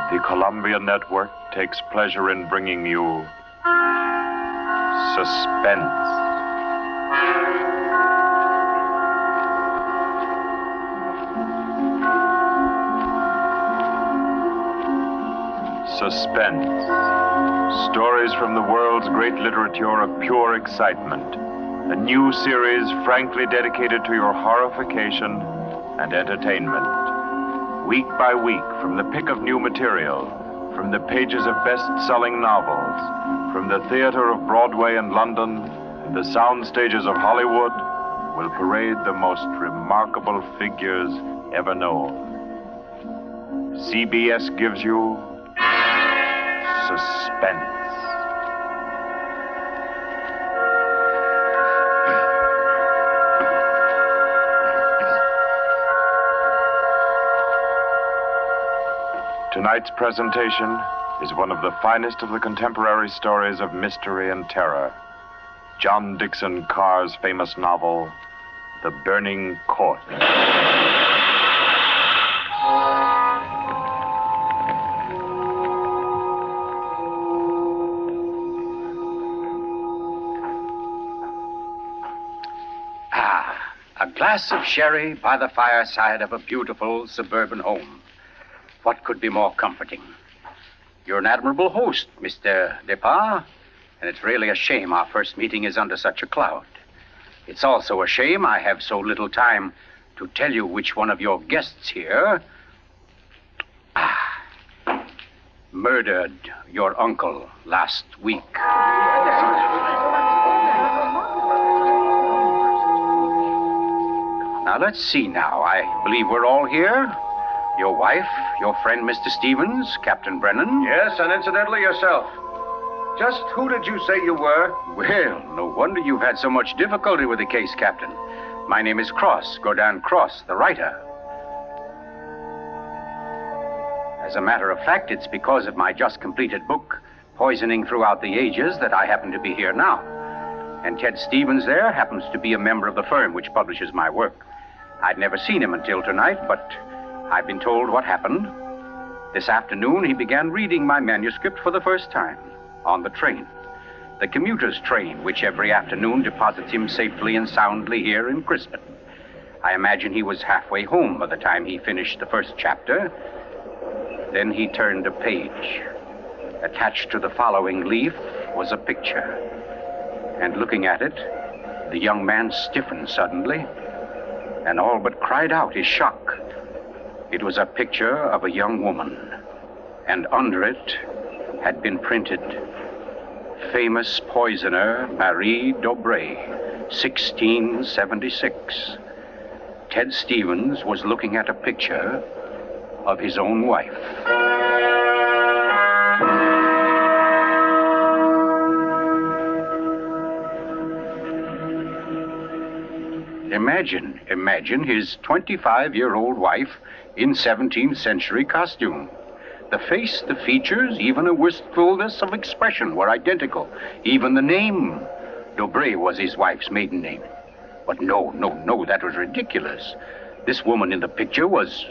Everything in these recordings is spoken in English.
The Columbia Network takes pleasure in bringing you Suspense. Suspense. Stories from the world's great literature of pure excitement. A new series frankly dedicated to your horrification and entertainment. Week by week, from the pick of new material, from the pages of best-selling novels, from the theater of Broadway and London, the sound stages of Hollywood, will parade the most remarkable figures ever known. CBS gives you Suspense. Tonight's presentation is one of the finest of the contemporary stories of mystery and terror. John Dickson Carr's famous novel, The Burning Court. A glass of sherry by the fireside of a beautiful suburban home. What could be more comforting? You're an admirable host, Mr. Despard, and it's really a shame our first meeting is under such a cloud. It's also a shame I have so little time to tell you which one of your guests here murdered your uncle last week. Now, let's see now. I believe we're all here. Your wife, your friend, Mr. Stevens, Captain Brennan. Yes, and incidentally, yourself. Just who did you say you were? Well, no wonder you've had so much difficulty with the case, Captain. My name is Cross, Gordon Cross, the writer. As a matter of fact, it's because of my just completed book, Poisoning Throughout the Ages, that I happen to be here now. And Ted Stevens there happens to be a member of the firm which publishes my work. I'd never seen him until tonight, but I've been told what happened. This afternoon, he began reading my manuscript for the first time on the train. The commuter's train, which every afternoon deposits him safely and soundly here in Crispin. I imagine he was halfway home by the time he finished the first chapter. Then he turned a page. Attached to the following leaf was a picture. And looking at it, the young man stiffened suddenly and all but cried out his shock. It was a picture of a young woman, and under it had been printed, famous poisoner Marie Dobré, 1676. Ted Stevens was looking at a picture of his own wife. Imagine his 25-year-old wife in 17th century costume. The face, the features, even a wistfulness of expression were identical. Even the name, Dobré, was his wife's maiden name. But no, that was ridiculous. This woman in the picture was,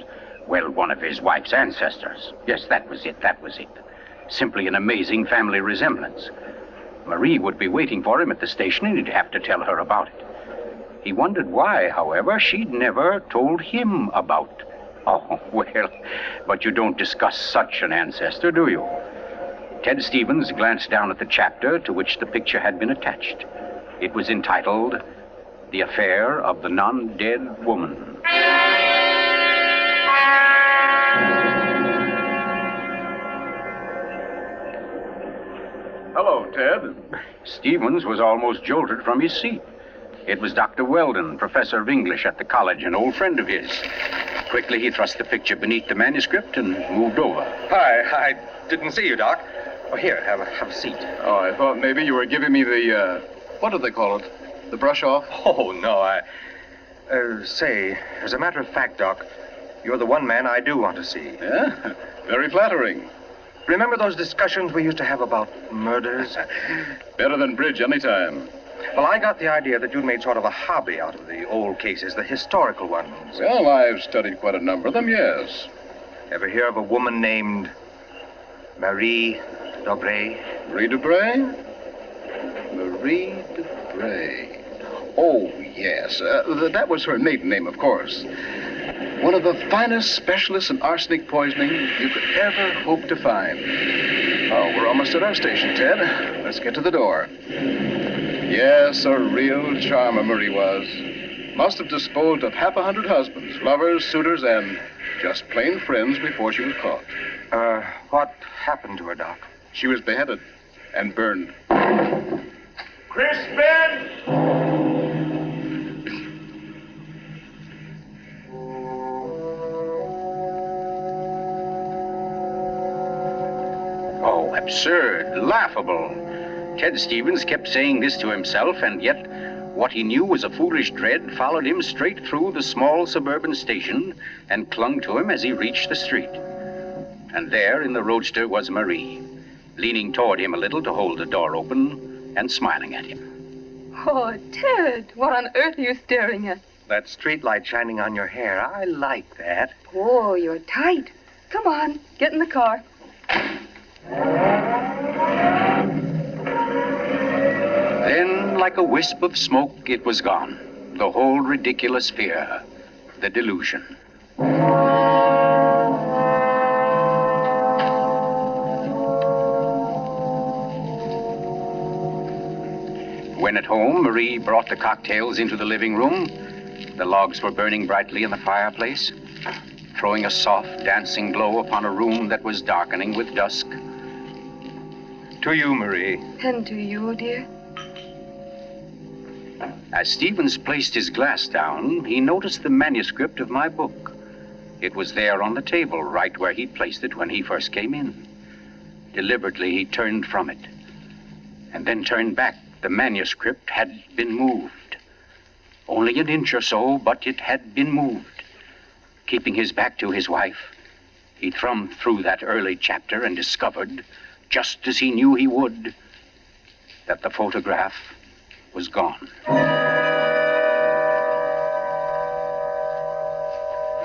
well, one of his wife's ancestors. Yes, that was it. Simply an amazing family resemblance. Marie would be waiting for him at the station, and he'd have to tell her about it. He wondered why, however, she'd never told him about. Oh, well, but you don't discuss such an ancestor, do you? Ted Stevens glanced down at the chapter to which the picture had been attached. It was entitled, The Affair of the Non-Dead Woman. Hello, Ted. Stevens was almost jolted from his seat. It was Dr. Weldon, professor of English at the college, an old friend of his. Quickly, he thrust the picture beneath the manuscript and moved over. Hi, I didn't see you, Doc. Oh, here, have a seat. Oh, I thought maybe you were giving me the, what do they call it? The brush off? Oh, no, say, as a matter of fact, Doc, you're the one man I do want to see. Yeah? Very flattering. Remember those discussions we used to have about murders? Better than bridge anytime. Well, I got the idea that you'd made sort of a hobby out of the old cases, the historical ones. Well, I've studied quite a number of them, yes. Ever hear of a woman named Marie Dobray. Marie Debray? Marie Debray. Oh, yes. That was her maiden name, of course. One of the finest specialists in arsenic poisoning you could ever hope to find. Oh, we're almost at our station, Ted. Let's get to the door. Yes, a real charmer Marie was. Must have disposed of 100 husbands, lovers, suitors, and just plain friends before she was caught. What happened to her, Doc? She was beheaded and burned. Crispin! Oh, absurd, laughable. Ted Stevens kept saying this to himself, and yet what he knew was a foolish dread followed him straight through the small suburban station and clung to him as he reached the street. And there in the roadster was Marie, leaning toward him a little to hold the door open and smiling at him. Oh, Ted, what on earth are you staring at? That street light shining on your hair. I like that. Oh, you're tight. Come on, get in the car. Then, like a wisp of smoke, it was gone. The whole ridiculous fear, the delusion. When at home, Marie brought the cocktails into the living room. The logs were burning brightly in the fireplace, throwing a soft, dancing glow upon a room that was darkening with dusk. To you, Marie. And to you, dear. As Stevens placed his glass down, he noticed the manuscript of my book. It was there on the table, right where he'd placed it when he first came in. Deliberately, he turned from it, and then turned back. The manuscript had been moved. Only an inch or so, but it had been moved. Keeping his back to his wife, he thumbed through that early chapter and discovered, just as he knew he would, that the photograph was gone.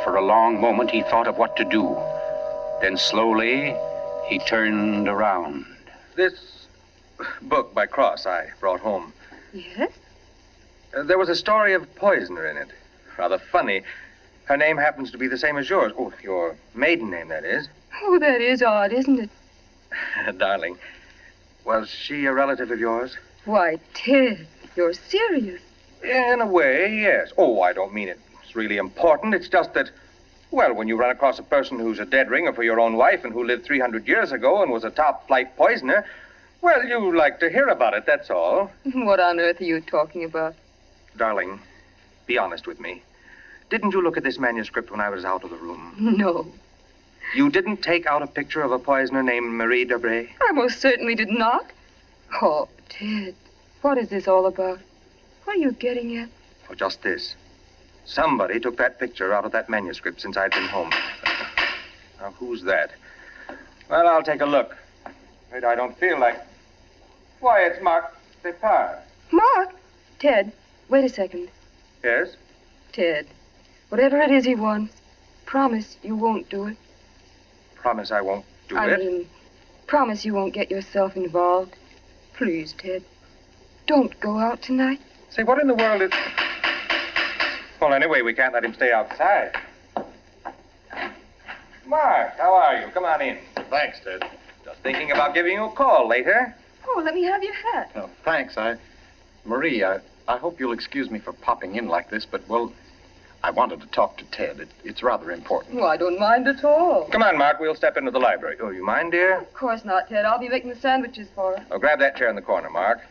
For a long moment, he thought of what to do. Then slowly, he turned around. This book by Cross I brought home. Yes? There was a story of a poisoner in it. Rather funny. Her name happens to be the same as yours. Oh, your maiden name, that is. Oh, that is odd, isn't it? Darling, was she a relative of yours? Why, Ted, you're serious. In a way, yes. Oh, I don't mean it's really important. It's just that, well, when you run across a person who's a dead ringer for your own wife and who lived 300 years ago and was a top-flight poisoner, well, you like to hear about it, that's all. What on earth are you talking about? Darling, be honest with me. Didn't you look at this manuscript when I was out of the room? No. You didn't take out a picture of a poisoner named Marie Dobray? I most certainly did not. Oh, Ted, what is this all about? What are you getting at? Oh, just this. Somebody took that picture out of that manuscript since I'd been home. Now, who's that? Well, I'll take a look. But I don't feel like... Why, it's Mark Despard. Mark? Ted, wait a second. Yes? Ted, whatever it is he wants, promise you won't do it. Promise I won't do I it? mean, promise you won't get yourself involved. Please, Ted, don't go out tonight. Say, what in the world is... Well, anyway, we can't let him stay outside. Mark, how are you? Come on in. Thanks, Ted. Just thinking about giving you a call later. Oh, let me have your hat. Oh, thanks. Marie, I hope you'll excuse me for popping in like this, but, well, I wanted to talk to Ted. It's rather important. Oh, I don't mind at all. Come on, Mark, we'll step into the library. Oh, you mind, dear? Of course not, Ted. I'll be making the sandwiches for her. Oh, grab that chair in the corner, Mark.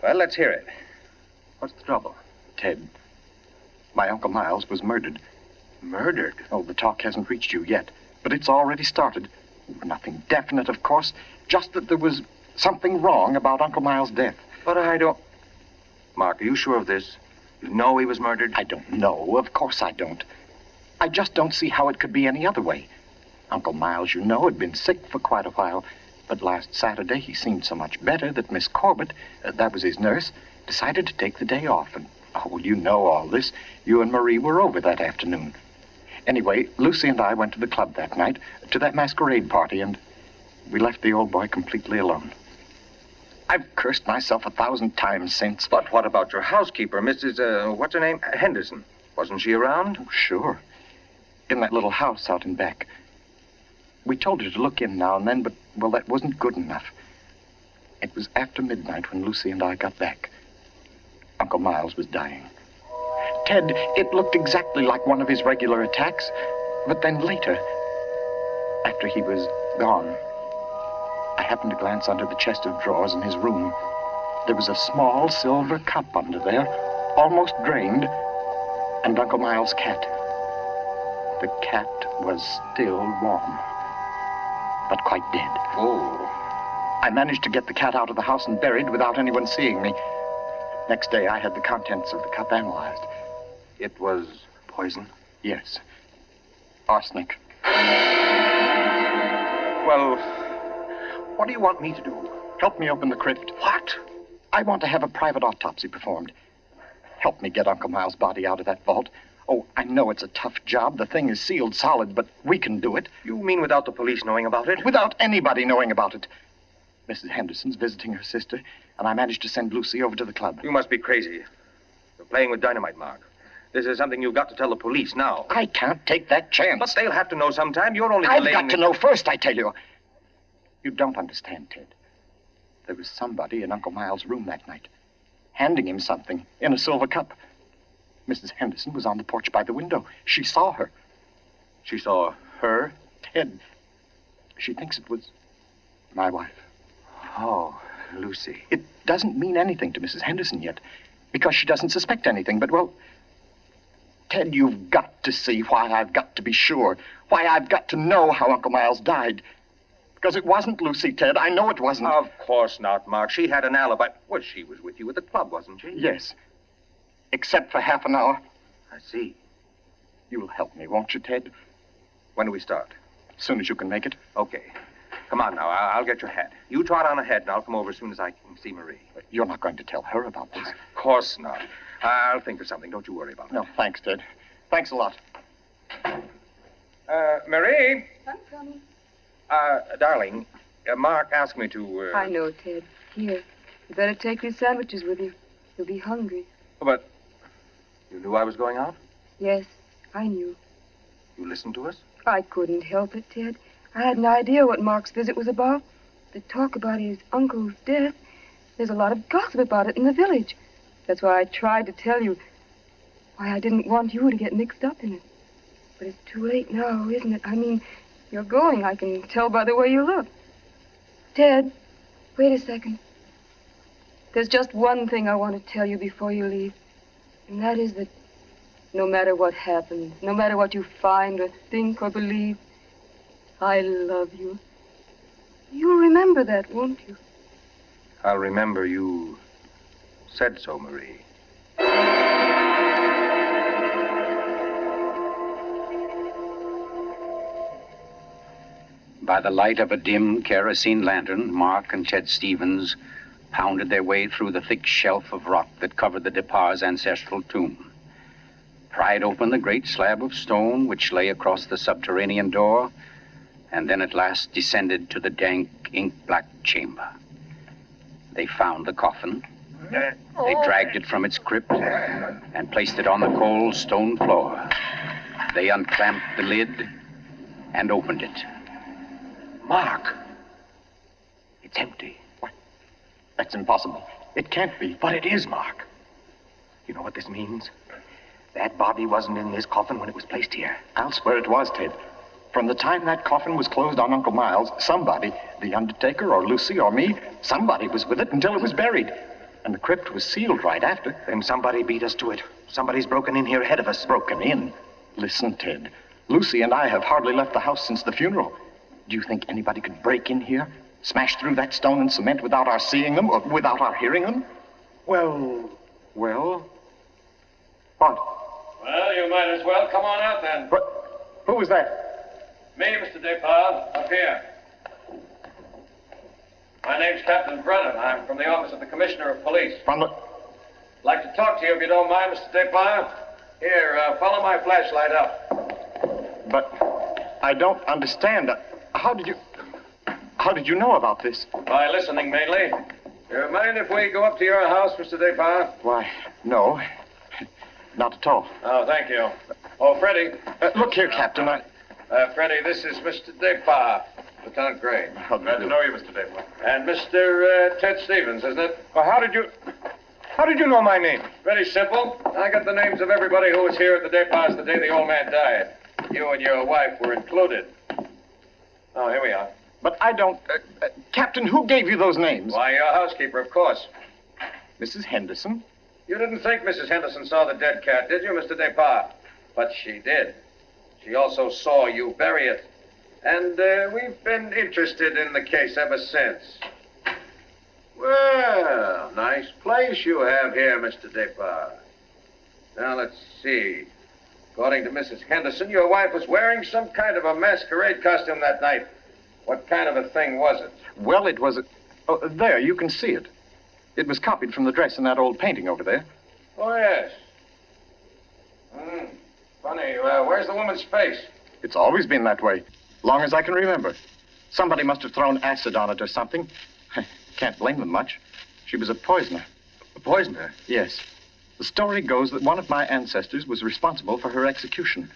Well, let's hear it. What's the trouble? Ted, my Uncle Miles was murdered. Murdered? Oh, the talk hasn't reached you yet, but it's already started. Nothing definite, of course, just that there was something wrong about Uncle Miles' death. But I don't... Mark, are you sure of this? You know he was murdered? I don't know. Of course I don't. I just don't see how it could be any other way. Uncle Miles, you know, had been sick for quite a while, but last Saturday he seemed so much better that Miss Corbett, that was his nurse, decided to take the day off. And, oh, well, you know all this. You and Marie were over that afternoon. Anyway, Lucy and I went to the club that night, to that masquerade party, and, we left the old boy completely alone. I've cursed myself 1,000 times since. But what about your housekeeper, Mrs., what's her name? Henderson. Wasn't she around? Oh, sure. In that little house out in back. We told her to look in now and then, but, well, that wasn't good enough. It was after midnight when Lucy and I got back. Uncle Miles was dying. Ted, it looked exactly like one of his regular attacks, but then later, after he was gone, I happened to glance under the chest of drawers in his room. There was a small silver cup under there, almost drained, and Uncle Miles' cat. The cat was still warm, but quite dead. Oh. I managed to get the cat out of the house and buried without anyone seeing me. Next day, I had the contents of the cup analyzed. It was poison? Yes. Arsenic. Well, what do you want me to do? Help me open the crypt. What? I want to have a private autopsy performed. Help me get Uncle Miles' body out of that vault. Oh, I know it's a tough job. The thing is sealed solid, but we can do it. You mean without the police knowing about it? Without anybody knowing about it. Mrs. Henderson's visiting her sister, and I managed to send Lucy over to the club. You must be crazy. You're playing with dynamite, Mark. This is something you've got to tell the police now. I can't take that chance. But they'll have to know sometime. You're only I've delaying... got to know first, I tell you. You don't understand, Ted. There was somebody in Uncle Miles' room that night, handing him something in a silver cup. Mrs. Henderson was on the porch by the window. She saw her. She saw her? Ted, she thinks it was my wife. Oh, Lucy. It doesn't mean anything to Mrs. Henderson yet, because she doesn't suspect anything, but, well, Ted, you've got to see why I've got to be sure, why I've got to know how Uncle Miles died. Because it wasn't Lucy, Ted. I know it wasn't. Of course not, Mark. She had an alibi. Well, she was with you at the club, wasn't she? Yes. Except for half an hour. I see. You'll help me, won't you, Ted? When do we start? As soon as you can make it. Okay. Come on now. I'll get your hat. You trot on ahead, and I'll come over as soon as I can see Marie. You're not going to tell her about this. Of course not. I'll think of something. Don't you worry about it. No, thanks, Ted. Thanks a lot. Marie? I'm coming. Darling, Mark asked me to, I know, Ted. Here. You better take these sandwiches with you. You'll be hungry. But you knew I was going out? Yes, I knew. You listened to us? I couldn't help it, Ted. I had an idea what Mark's visit was about. The talk about his uncle's death. There's a lot of gossip about it in the village. That's why I tried to tell you. Why I didn't want you to get mixed up in it. But it's too late now, isn't it? I mean, you're going. I can tell by the way you look. Ted, wait a second. There's just one thing I want to tell you before you leave. And that is that no matter what happens, no matter what you find or think or believe, I love you. You'll remember that, won't you? I'll remember you said so, Marie. By the light of a dim kerosene lantern, Mark and Chet Stevens pounded their way through the thick shelf of rock that covered the Despard's ancestral tomb, pried open the great slab of stone which lay across the subterranean door, and then at last descended to the dank, ink-black chamber. They found the coffin. They dragged it from its crypt and placed it on the cold stone floor. They unclamped the lid and opened it. Mark! It's empty. What? That's impossible. It can't be. But it is, Mark. You know what this means? That body wasn't in this coffin when it was placed here. I'll swear it was, Ted. From the time that coffin was closed on Uncle Miles, somebody, the undertaker or Lucy or me, somebody was with it until it was buried. And the crypt was sealed right after. Then somebody beat us to it. Somebody's broken in here ahead of us. Broken in? Listen, Ted. Lucy and I have hardly left the house since the funeral. Do you think anybody could break in here, smash through that stone and cement without our seeing them or without our hearing them? Well... What? Well, you might as well come on out then. What? Who was that? Me, Mr. Despard, up here. My name's Captain Brennan. I'm from the office of the Commissioner of Police. From the... Like to talk to you if you don't mind, Mr. Despard. Here, follow my flashlight up. But I don't understand. How How did you know about this? By listening, mainly. You mind if we go up to your house, Mr. Despard? Why, no. Not at all. Oh, thank you. Oh, Freddie. Look here, Captain. Freddie, this is Mr. Despard, Lieutenant Gray. Glad to know you, Mr. Despard. And Mr. Ted Stevens, isn't it? Well, how did you know my name? Very simple. I got the names of everybody who was here at the Despards the day the old man died. You and your wife were included. Oh, here we are. But I don't... Captain, who gave you those names? Why, your housekeeper, of course. Mrs. Henderson? You didn't think Mrs. Henderson saw the dead cat, did you, Mr. Despard? But she did. She also saw you bury it. And we've been interested in the case ever since. Well, nice place you have here, Mr. Despard. Now, let's see. According to Mrs. Henderson, your wife was wearing some kind of a masquerade costume that night. What kind of a thing was it? Well, it was a... Oh, there, you can see it. It was copied from the dress in that old painting over there. Oh, yes. Funny, where's the woman's face? It's always been that way, long as I can remember. Somebody must have thrown acid on it or something. Can't blame them much. She was a poisoner. A poisoner? Yes. The story goes that one of my ancestors was responsible for her execution.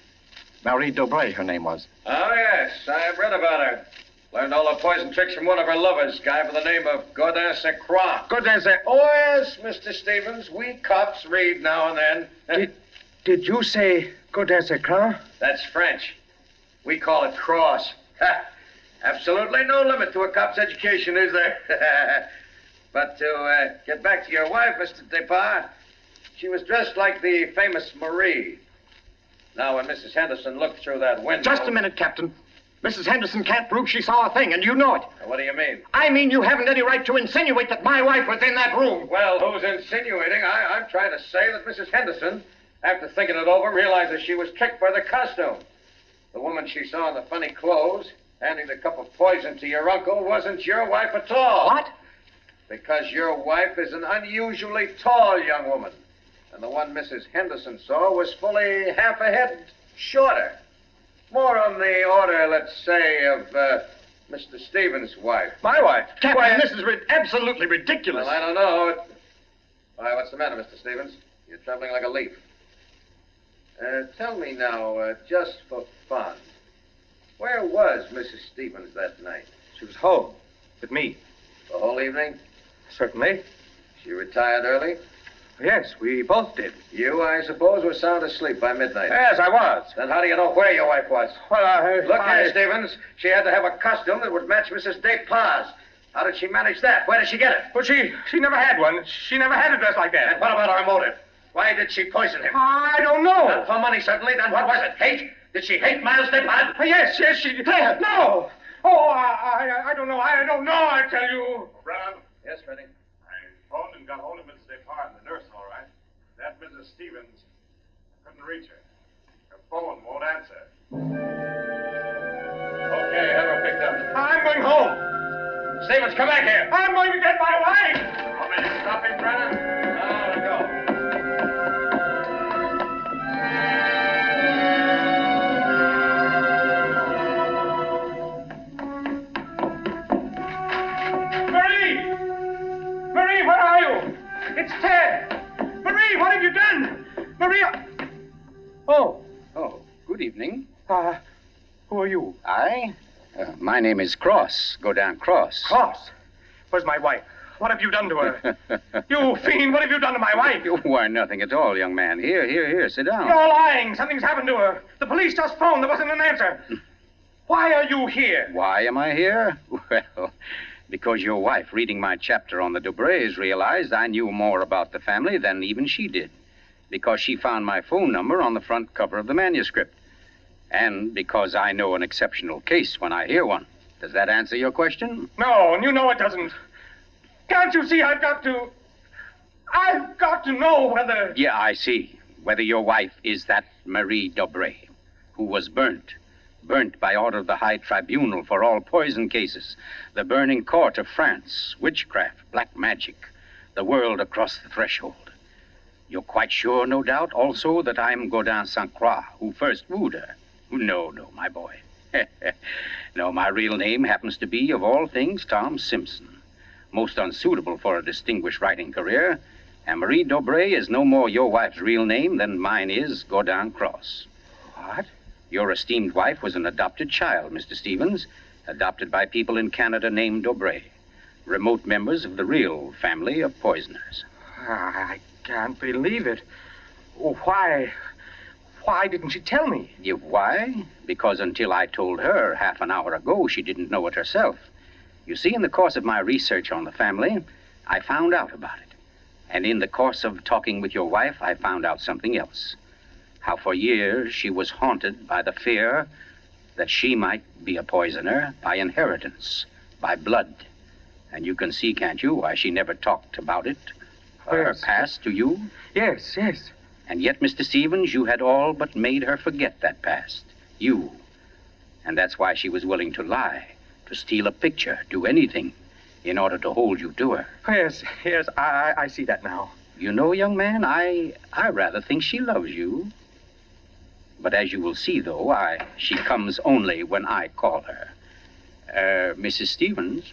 Marie Dobray, her name was. Oh, yes, I've read about her. Learned all her poison tricks from one of her lovers, guy by the name of Godin Croix. Oh, yes, Mr. Stevens. We cops read now and then. Did you say Godin Croix? That's French. We call it cross. Absolutely no limit to a cop's education, is there? But to get back to your wife, Mr. Despard, she was dressed like the famous Marie. Now, when Mrs. Henderson looked through that window... Just a minute, Captain. Mrs. Henderson can't prove she saw a thing, and you know it. What do you mean? I mean you haven't any right to insinuate that my wife was in that room. Well, who's insinuating? I'm trying to say that Mrs. Henderson, after thinking it over, realizes she was tricked by the costume. The woman she saw in the funny clothes, handing the cup of poison to your uncle, wasn't your wife at all. What? Because your wife is an unusually tall young woman. And the one Mrs. Henderson saw was fully half a head shorter. More on the order, let's say, of Mr. Stevens' wife. My wife? Captain, this is absolutely ridiculous. Well, I don't know. Why, what's the matter, Mr. Stevens? You're trembling like a leaf. Tell me now, just for fun, where was Mrs. Stevens that night? She was home with me. The whole evening? Certainly. She retired early? Yes, we both did. You, I suppose, were sound asleep by midnight. Yes, I was. Then how do you know where your wife was? Well, Look here, Stevens. She had to have a costume that would match Mrs. Despard's. How did she manage that? Where did she get it? Well, she never had one. She never had a dress like that. And what about her motive? Why did she poison him? I don't know. Not for money, certainly. Then what was it? Hate? Did she hate Miles Despard? Yes, she did. No. Oh, I don't know. I don't know, I tell you. Brown, Yes, Freddie. I phoned and got hold of Mrs. Despard and the nurse, all right. That Mrs. Stevens, I couldn't reach her. Her phone won't answer. Okay, have her picked up. I'm going home. Stevens, come back here. I'm going to get my wife. Want me to stop him, Brennan? No, go. Marie, where are you? It's Ted. Marie, what have you done? Maria. Oh, good evening. who are you? My name is Cross, Godin Cross. Cross. Where's my wife? What have you done to her? You fiend, what have you done to my wife? Why, nothing at all, young man. Here, sit down. You're lying. Something's happened to her. The police just phoned. There wasn't an answer. Why are you here? Why am I here? Well, because your wife, reading my chapter on the Dobrays, realized I knew more about the family than even she did. Because she found my phone number on the front cover of the manuscript. And because I know an exceptional case when I hear one. Does that answer your question? No, and you know it doesn't. Can't you see I've got to know whether... Yeah, I see. Whether your wife is that Marie Dobray, who was burnt. Burnt by order of the High Tribunal for all poison cases. The burning court of France. Witchcraft, black magic. The world across the threshold. You're quite sure, no doubt, also, that I'm Godin Saint Croix, who first wooed her. No, my boy. No, my real name happens to be, of all things, Tom Simpson. Most unsuitable for a distinguished writing career. And Marie Dobray is no more your wife's real name than mine is Godin Cross. What? Your esteemed wife was an adopted child, Mr. Stevens, adopted by people in Canada named Dobray, remote members of the real family of poisoners. I can't believe it. Oh, why didn't she tell me? Why? Because until I told her half an hour ago, she didn't know it herself. You see, in the course of my research on the family, I found out about it. And in the course of talking with your wife, I found out something else. How for years she was haunted by the fear that she might be a poisoner by inheritance, by blood. And you can see, can't you, why she never talked about it, her past to you? Yes. And yet, Mr. Stevens, you had all but made her forget that past. You. And that's why she was willing to lie, to steal a picture, do anything, in order to hold you to her. Yes, I see that now. You know, young man, I rather think she loves you. But as you will see, though, she comes only when I call her. Mrs. Stevens?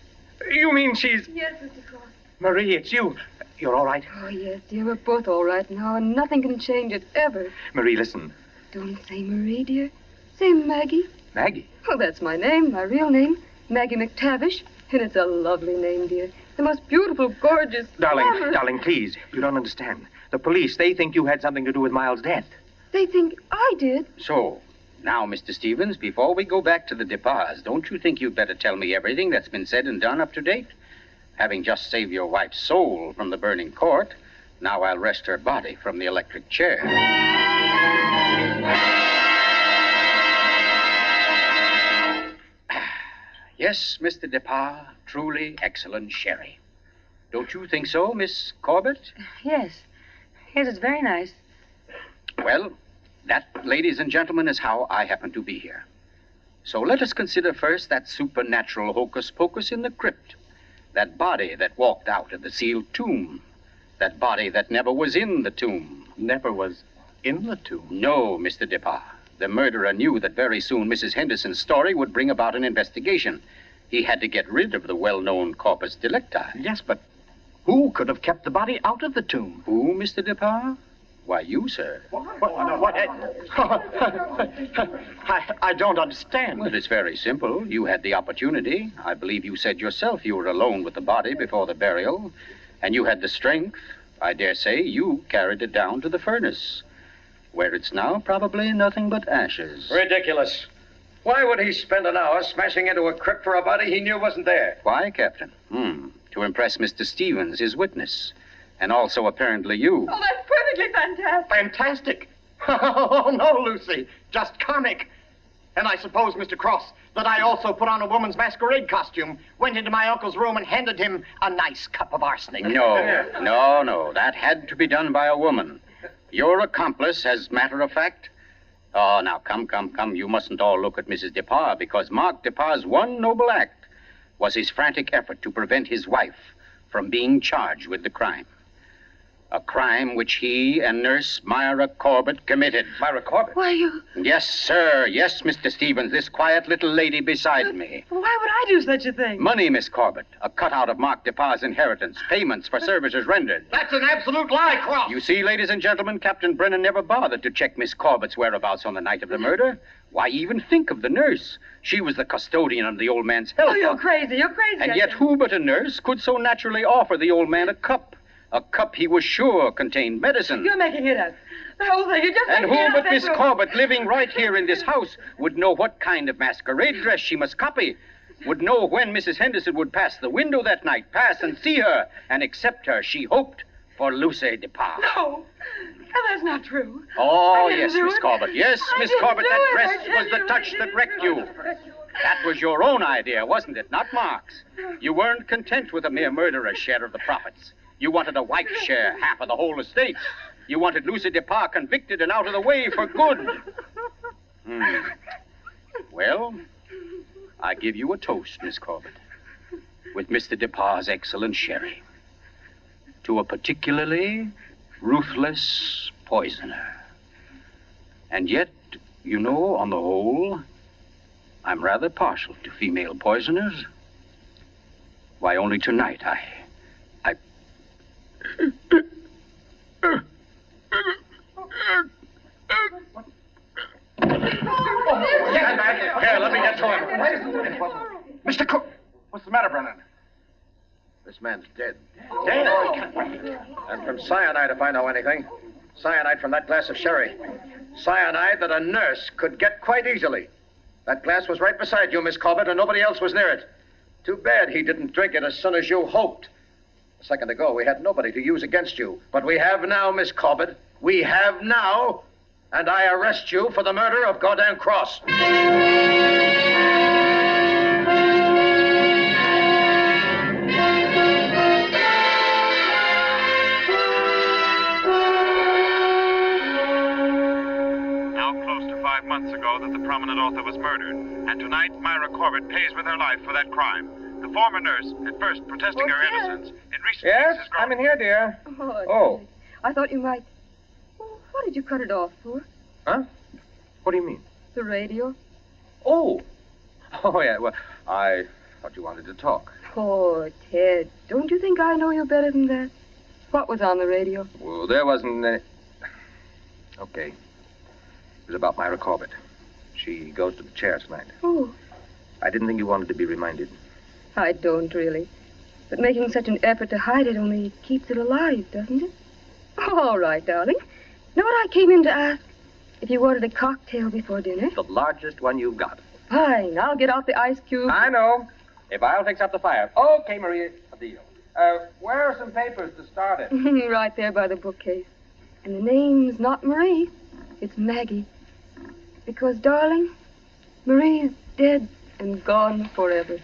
You mean she's... Yes, Mr. Cross. Marie, it's you. You're all right? Oh, yes, dear. We're both all right now, and nothing can change it, ever. Marie, listen. Don't say Marie, dear. Say Maggie. Maggie? Oh, that's my name, my real name. Maggie McTavish. And it's a lovely name, dear. The most beautiful, gorgeous... Darling, please. You don't understand. The police, they think you had something to do with Miles' death. They think I did. So, now, Mr. Stevens, before we go back to the Despards, don't you think you'd better tell me everything that's been said and done up to date? Having just saved your wife's soul from the burning court, now I'll wrest her body from the electric chair. Yes, Mr. Despard, truly excellent sherry. Don't you think so, Miss Corbett? Yes, it's very nice. Well, that, ladies and gentlemen, is how I happen to be here. So let us consider first that supernatural hocus-pocus in the crypt. That body that walked out of the sealed tomb. That body that never was in the tomb. Never was in the tomb? No, Mr. Despard. The murderer knew that very soon Mrs. Henderson's story would bring about an investigation. He had to get rid of the well-known corpus delicti. Yes, but who could have kept the body out of the tomb? Who, Mr. Despard? Why, you, sir. What? I don't understand. Well, it's very simple. You had the opportunity. I believe you said yourself you were alone with the body before the burial. And you had the strength. I dare say you carried it down to the furnace, where it's now probably nothing but ashes. Ridiculous. Why would he spend an hour smashing into a crypt for a body he knew wasn't there? Why, Captain? To impress Mr. Stevens, his witness. And also, apparently, you. Oh, that's perfectly fantastic. Fantastic? Oh, no, Lucy. Just comic. And I suppose, Mr. Cross, that I also put on a woman's costume, went into my uncle's room and handed him a nice cup of arsenic. No. That had to be done by a woman. Your accomplice, as matter of fact. Oh, now, come. You mustn't all look at Mrs. Despard, because Mark Despard's one noble act was his frantic effort to prevent his wife from being charged with the crime. A crime which he and Nurse Myra Corbett committed. Myra Corbett? Why, you... Yes, sir. Yes, Mr. Stevens, this quiet little lady beside me. Why would I do such a thing? Money, Miss Corbett. A cutout of Mark Despard's inheritance. Payments for services rendered. That's an absolute lie, Cross. You see, ladies and gentlemen, Captain Brennan never bothered to check Miss Corbett's whereabouts on the night of the murder. Why even think of the nurse? She was the custodian of the old man's health. Oh, you're crazy. And yet who but a nurse could so naturally offer the old man a cup? A cup he was sure contained medicine. You're making it up. The whole thing, you're just And making it who up. but Miss Corbett, living right here in this house, would know what kind of masquerade dress she must copy, would know when Mrs. Henderson would pass the window that night, pass and see her, and accept her, she hoped, for Lucy Despard. No, that's not true. Oh, I didn't yes, do Miss it. Corbett. Yes, I Miss didn't Corbett, do that it. dress I was the didn't. touch that wrecked you. That was your own idea, wasn't it? Not Mark's. You weren't content with a mere murderer's share of the profits. You wanted a wife's share, half of the whole estate. You wanted Lucy Despard convicted and out of the way for good. Well, I give you a toast, Miss Corbett, with Mr. Despard's excellent sherry. To a particularly ruthless poisoner. And yet, you know, on the whole, I'm rather partial to female poisoners. Why, only tonight I... Get back here. Here, let me get to him. Mr. Cook, What's the matter, Brennan? this man's dead. Dead? And from cyanide, if I know anything. Cyanide from that glass of sherry. Cyanide that a nurse could get quite easily. That glass was right beside you, Miss Corbett, and nobody else was near it. Too bad he didn't drink it as soon as you hoped. A second ago, we had nobody to use against you. But we have now, Miss Corbett. We have now. And I arrest you for the murder of Gordon Cross. Close to 5 months ago that the prominent author was murdered, and tonight Myra Corbett pays with her life for that crime. The former nurse, at first protesting her innocence, in recent Yes, weeks has grown... I'm in here, dear. Oh. I thought you might... Oh, what did you cut it off for? Huh? What do you mean? The radio? Oh. Oh, yeah, well, I thought you wanted to talk. Oh, Ted, don't you think I know you better than that? What was on the radio? Well, there wasn't any... Okay. It was about Myra Corbett. She goes to the chair tonight. Oh, I didn't think you wanted to be reminded. I don't really. But making such an effort to hide it only keeps it alive, doesn't it? All right, darling. Know what I came in to ask? If you wanted a cocktail before dinner? The largest one you've got. Fine. I'll get out the ice cube. I know. If I'll fix up the fire. Okay, Maria, a deal. Where are some papers to start it? Right there by the bookcase. And the name's not Marie. It's Maggie. Because, darling, Marie's dead and gone forever.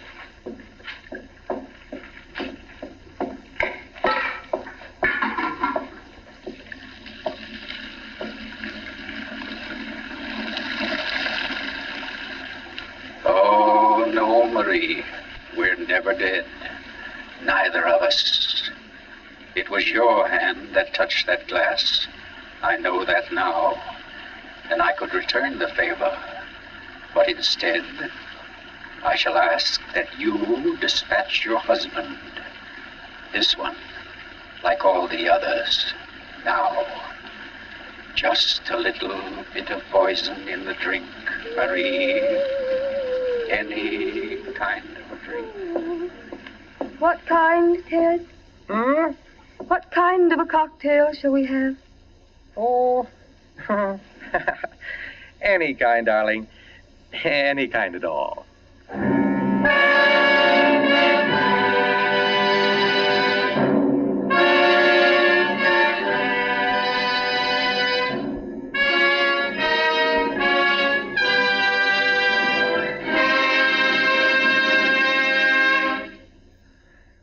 Oh, no, Marie. We're never dead. Neither of us. It was your hand that touched that glass. I know that now. And I could return the favor. But instead, I shall ask that you dispatch your husband. This one, like all the others. Now, just a little bit of poison in the drink, Marie. Any kind of a drink. What kind, Ted? Hmm? What kind of a cocktail shall we have? Oh, any kind, darling. Any kind at all.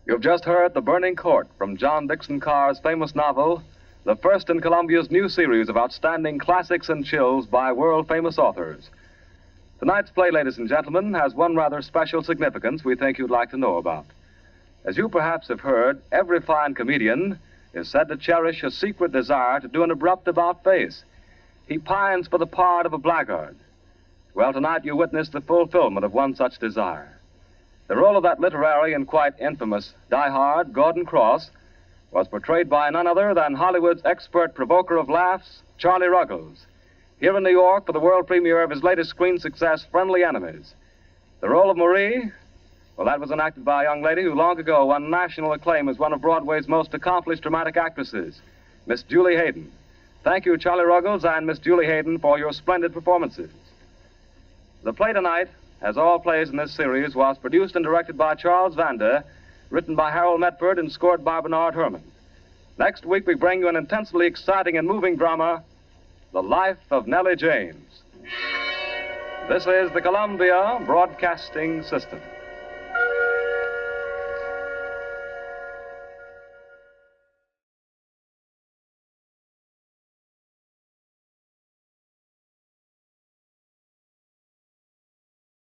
You've just heard The Burning Court from John Dickson Carr's famous novel, the first in Columbia's new series of outstanding classics and chills by world-famous authors. Tonight's play, ladies and gentlemen, has one rather special significance we think you'd like to know about. As you perhaps have heard, every fine comedian is said to cherish a secret desire to do an abrupt about-face. He pines for the part of a blackguard. Well, tonight you witness the fulfillment of one such desire. The role of that literary and quite infamous diehard, Gordon Cross, was portrayed by none other than Hollywood's expert provoker of laughs, Charlie Ruggles, here in New York for the world premiere of his latest screen success, Friendly Enemies. The role of Marie, well, that was enacted by a young lady who long ago won national acclaim as one of Broadway's most accomplished dramatic actresses, Miss Julie Hayden. Thank you, Charlie Ruggles and Miss Julie Hayden, for your splendid performances. The play tonight, as all plays in this series, was produced and directed by Charles Vander, written by Harold Medford and scored by Bernard Herrmann. Next week, we bring you an intensely exciting and moving drama, The Life of Nellie James. This is the Columbia Broadcasting System.